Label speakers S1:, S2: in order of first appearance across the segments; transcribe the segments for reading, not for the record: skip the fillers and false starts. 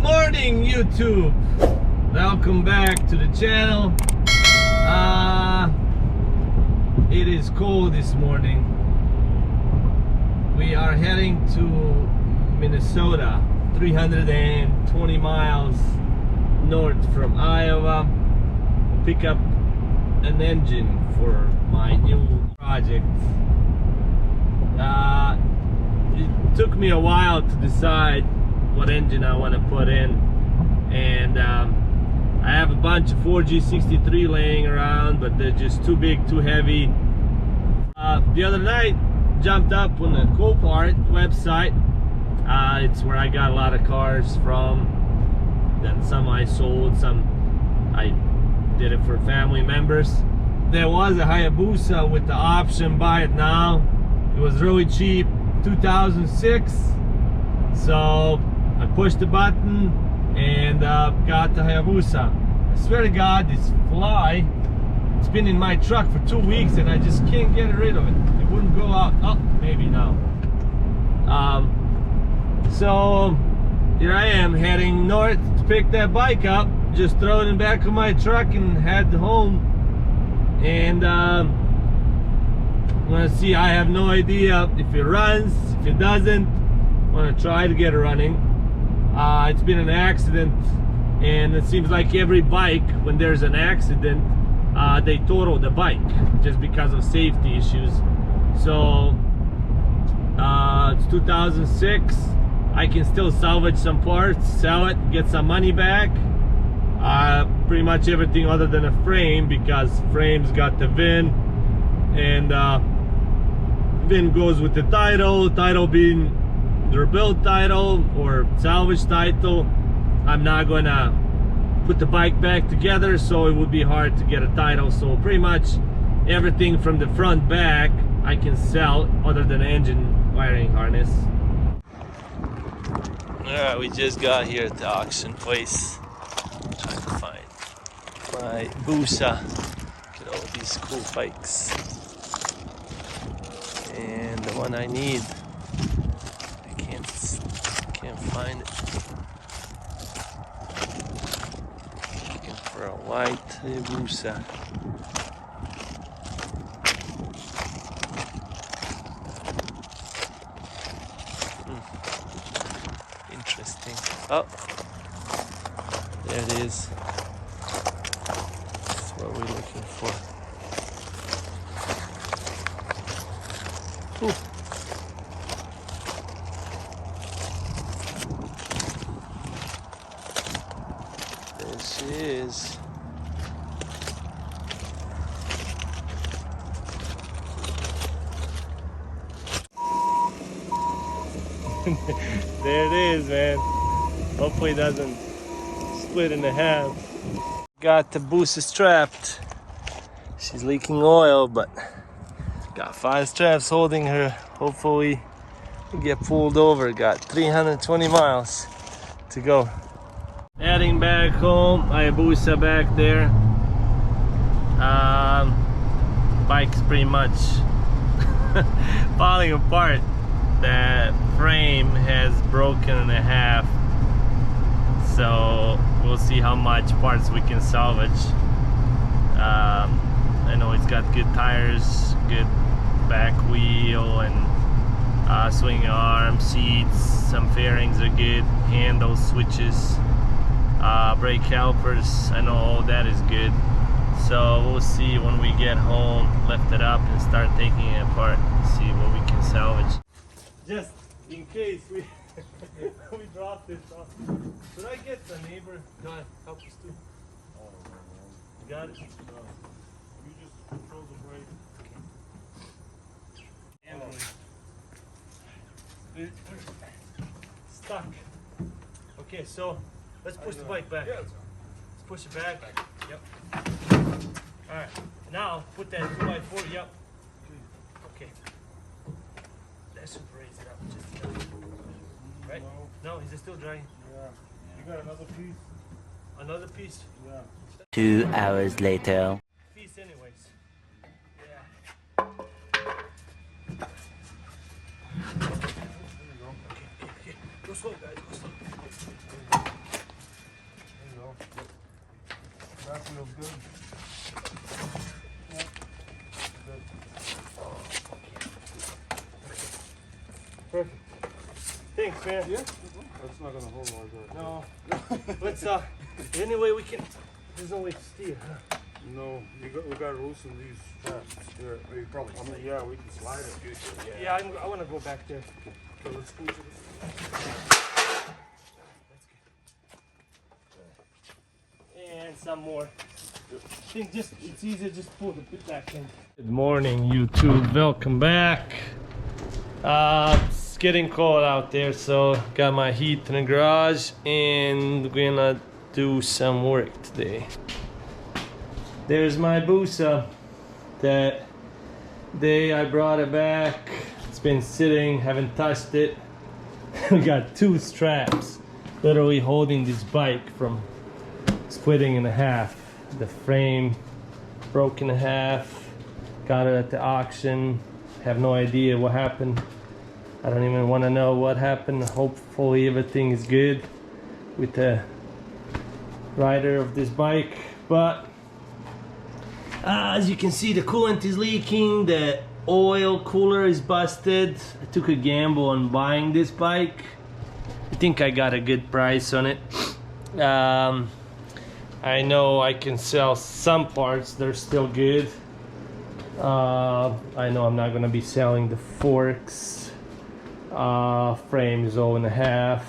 S1: morning, YouTube. Welcome back to the channel. It is cold this morning. We are heading to Minnesota, 320 miles north from Iowa. Pick up an engine for my new project. It took me a while to decide what engine I want to put in, and I have a bunch of 4G63 laying around, but they're just too big, too heavy. The other night, jumped up on the Copart website. It's where I got a lot of cars from. Then some I sold, some I did it for family members. There was a Hayabusa with the option buy it now. It was really cheap, 2006. So I pushed the button and got the Hayabusa. I swear to God, this fly, it's been in my truck for 2 weeks and I just can't get rid of it. It wouldn't go out. Oh, maybe now. So here I am heading north to pick that bike up. Just throw it in the back of my truck and head home. And I'm gonna see. I have no idea if it runs, if it doesn't. I'm gonna try to get it running. It's been an accident, and it seems like every bike, when there's an accident, they total the bike just because of safety issues. So it's 2006. I can still salvage some parts, sell it, get some money back. Pretty much everything other than a frame, because frame's got the VIN, and VIN goes with the title. Title being the rebuild title or salvage title. I'm not gonna put the bike back together, so it would be hard to get a title. So pretty much everything from the front back I can sell, other than the engine wiring harness. Alright, we just got here at the auction place. Trying to find my Busa. Look at all these cool bikes. And the one I need, I can't find it. Looking for a white Hayabusa. Interesting. Oh, there it is. That's what we're looking for. Ooh. There she is. There it is, man. Hopefully it doesn't split in half. Got the Busa strapped. She's leaking oil, but got 5 straps holding her. Hopefully we get pulled over. Got 320 miles to go. Heading back home. Hayabusa back there. Bike's pretty much falling apart. That frame has broken in half, so we'll see how much parts we can salvage. I know it's got good tires, good back wheel, and swing arm, seats, some fairings are good, handles, switches, brake calipers. I know all that is good. So we'll see when we get home, lift it up and start taking it apart, see what we can salvage. Just in case we we drop this off. Should I get the neighbor to help us too? Oh, no. You got it? No. You just control the brake. Okay. We're stuck. Okay, so let's push the bike back. Yeah, let's push it back. Yep. Alright. Now put that 2x4. Yep. Okay. That should raise it up just enough. Right? No, is it still drying? Yeah. You got another piece? Another piece? Yeah.
S2: 2 hours later.
S1: Piece anyways. Yeah. There you go. Okay. Go slow, guys. Go slow.
S3: go. That feels good. Yeah. Good.
S1: Perfect. Thanks, man.
S3: Yeah? That's not gonna hold like that.
S1: No. Let's anyway we can. There's no way to steer, huh?
S3: No, we got to loosen these straps. Here, we probably. I mean, yeah, we can slide it.
S1: Yeah, I want to go back there.
S3: So let's squeeze it.
S1: And some more. I think it's easier just pull the bit back in. Good morning, YouTube. Welcome back. It's getting cold out there, so got my heat in the garage and we're gonna do some work today. There's my Hayabusa. That day I brought it back. It's been sitting, haven't touched it. We got 2 straps literally holding this bike from splitting in half. The frame broke in half. Got it at the auction. Have no idea what happened. I don't even want to know what happened. Hopefully everything is good with the rider of this bike. But as you can see, the coolant is leaking. The oil cooler is busted. I took a gamble on buying this bike. I think I got a good price on it. I know I can sell some parts, they're still good. I know I'm not gonna be selling the forks. Frame is 0.5.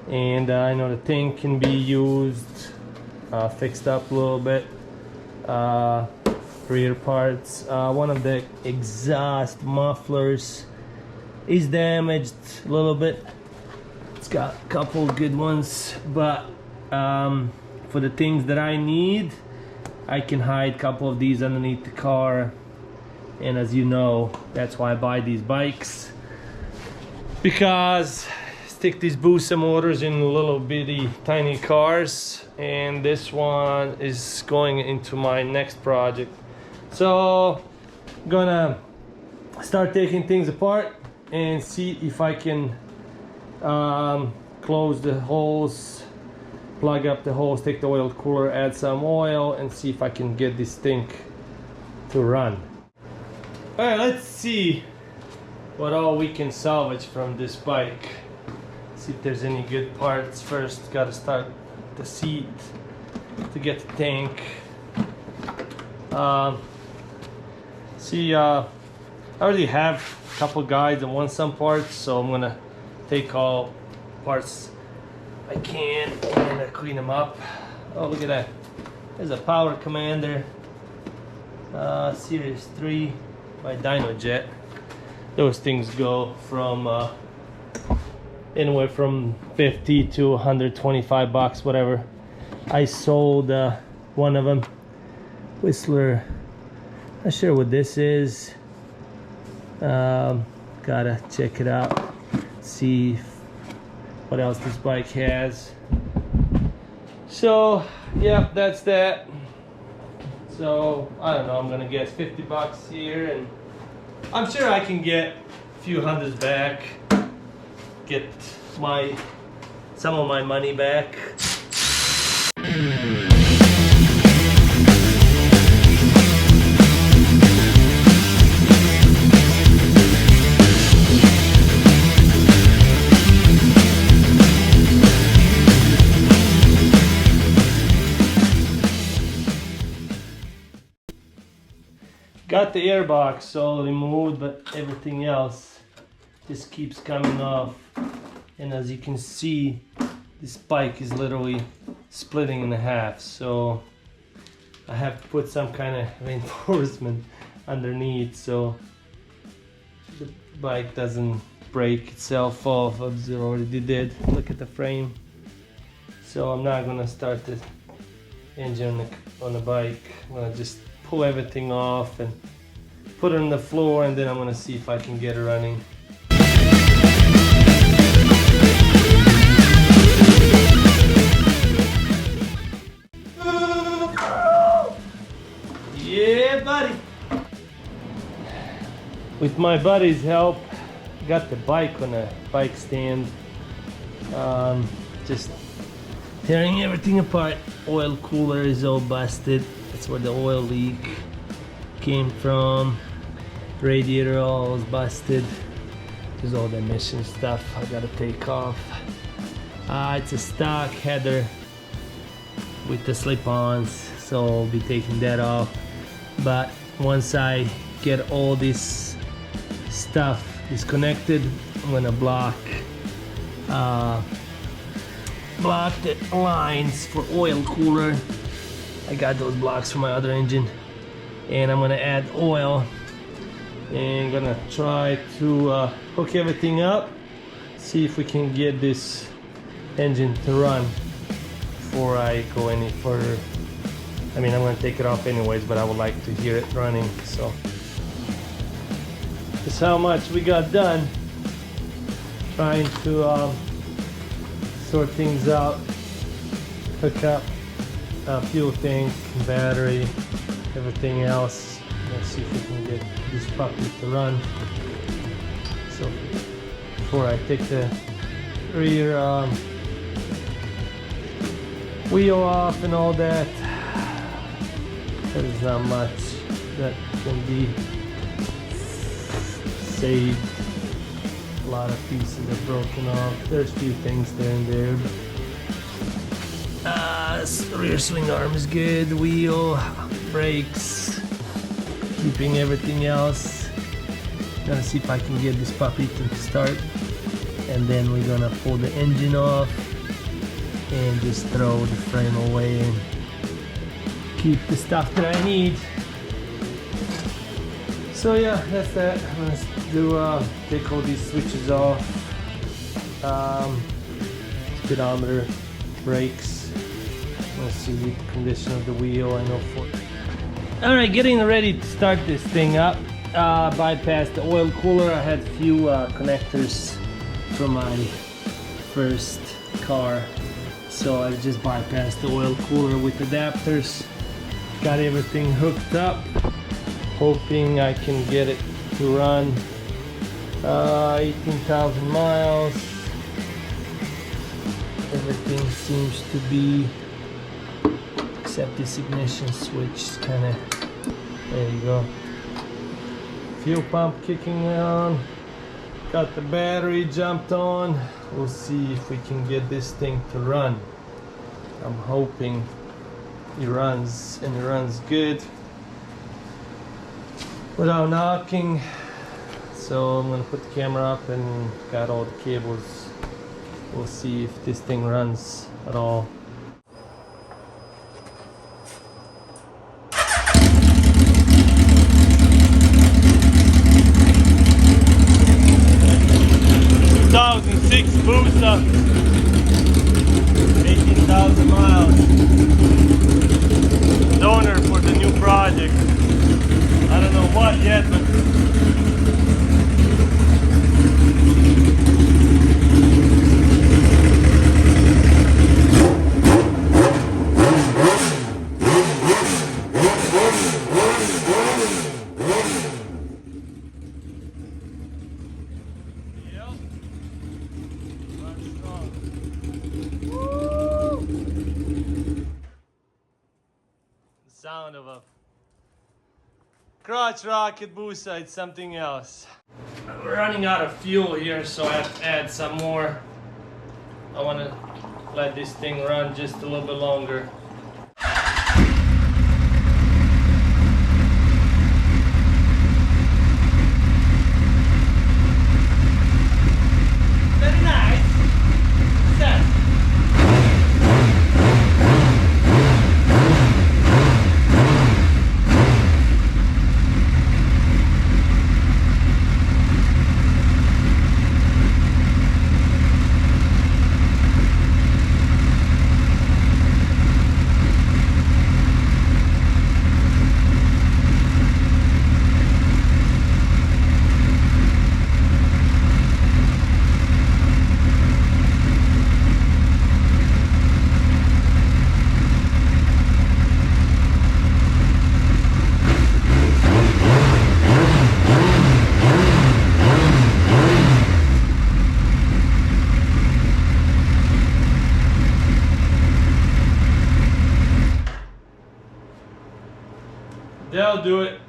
S1: And I know the thing can be used, fixed up a little bit. Rear parts. One of the exhaust mufflers is damaged a little bit. It's got a couple good ones, but for the things that I need, I can hide a couple of these underneath the car. And as you know, that's why I buy these bikes, because stick these Hayabusa motors in little bitty tiny cars, and this one is going into my next project. So I'm gonna start taking things apart and see if I can close the holes, plug up the holes, take the oil cooler, add some oil, and see if I can get this thing to run. All right, let's see what all we can salvage from this bike. See if there's any good parts. First, gotta start the seat to get the tank. I already have a couple guides and want some parts, so I'm gonna take all parts I can and clean them up. Oh, look at that. There's a power commander. Series 3 by Dynojet. Those things go from anywhere from 50 to 125 bucks, whatever. I sold one of them. Whistler. Not sure what this is. Gotta check it out. See what else this bike has. So yeah, that's that. So I don't know, I'm gonna guess 50 bucks here, and I'm sure I can get a few hundreds back, get some of my money back. Got the airbox all removed, but everything else just keeps coming off. And as you can see, this bike is literally splitting in half. So I have to put some kind of reinforcement underneath so the bike doesn't break itself off, as it already did. Look at the frame. So I'm not gonna start the engine on the bike. I'm gonna just pull everything off and put it on the floor, and then I'm gonna see if I can get it running. Yeah, buddy. With my buddy's help, got the bike on a bike stand. Just Tearing everything apart. Oil cooler is all busted. That's where the oil leak came from. Radiator all is busted. There's all the emission stuff I gotta take off. It's a stock header with the slip-ons, so I'll be taking that off. But once I get all this stuff disconnected, I'm gonna block the lines for oil cooler. I got those blocks from my other engine, and I'm gonna add oil and gonna try to hook everything up, see if we can get this engine to run before I go any further. I mean, I'm gonna take it off anyways, but I would like to hear it running. So that's how much we got done trying to sort things out, hook up fuel tank, battery, everything else. Let's see if we can get this puppy to run. So before I take the rear wheel off and all that, there's not much that can be saved. A lot of pieces are broken off. There's a few things there and there. Rear swing arm is good. Wheel, brakes, keeping everything else. Gonna see if I can get this puppy to start, and then we're gonna pull the engine off and just throw the frame away and keep the stuff that I need. So yeah, that's that. I'm gonna do take all these switches off, speedometer, brakes. Let's see the condition of the wheel. I know for. All right, getting ready to start this thing up. Bypassed the oil cooler. I had a few connectors from my first car, so I just bypassed the oil cooler with adapters. Got everything hooked up, hoping I can get it to run. 18,000 miles. Everything seems to be, except this ignition switch, kind of, there you go. Fuel pump kicking on. Got the battery jumped on. We'll see if we can get this thing to run. I'm hoping it runs, and it runs good without knocking. So I'm gonna put the camera up and got all the cables. We'll see if this thing runs at all. Hayabusa, 18,000 miles. Donor for the new project. I don't know what yet, but sound of a crotch rocket Busa, it's something else. We're running out of fuel here, so I have to add some more. I want to let this thing run just a little bit longer. Very nice. What's that? That'll do it.